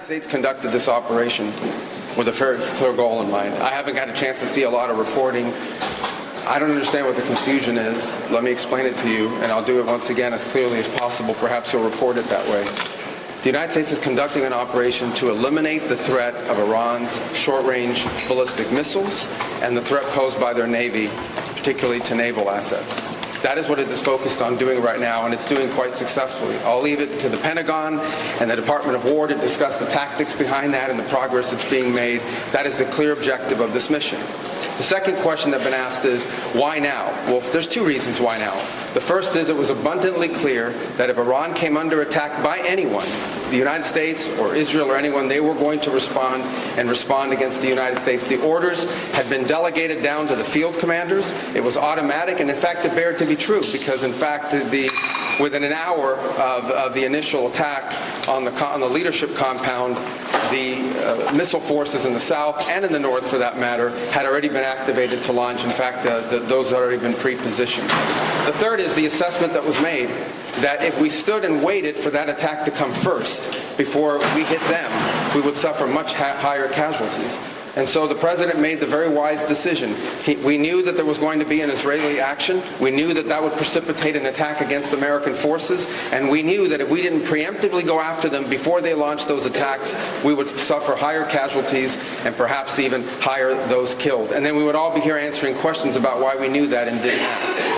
States conducted this operation with a very clear goal in mind. I haven't had a chance to see a lot of reporting. I don't understand what the confusion is. Let me explain it to you, and I'll do it once again as clearly as possible. Perhaps you'll report it that way. The United States is conducting an operation to eliminate the threat of Iran's short-range ballistic missiles and the threat posed by their Navy, particularly to naval assets. That is what it is focused on doing right now, and it's doing quite successfully. I'll leave it to the Pentagon and the Department of War to discuss the tactics behind that and the progress that's being made. That is the clear objective of this mission. The second question that's been asked is, why now? Well, there's two reasons why now. The first is it was abundantly clear that if Iran came under attack by anyone, the United States or Israel or anyone, they were going to respond and respond against the United States. The orders had been delegated down to the field commanders. It was automatic, and in fact, it bared to be true, because in fact, within an hour of the initial attack on the leadership compound, the missile forces in the south and in the north, for that matter, had already been activated to launch. In fact, those had already been pre-positioned. The third is the assessment that was made that if we stood and waited for that attack to come first before we hit them, we would suffer much higher casualties. And so the president made the very wise decision. We knew that there was going to be an Israeli action. We knew that that would precipitate an attack against American forces. And we knew that if we didn't preemptively go after them before they launched those attacks, we would suffer higher casualties and perhaps even higher those killed. And then we would all be here answering questions about why we knew that and didn't act.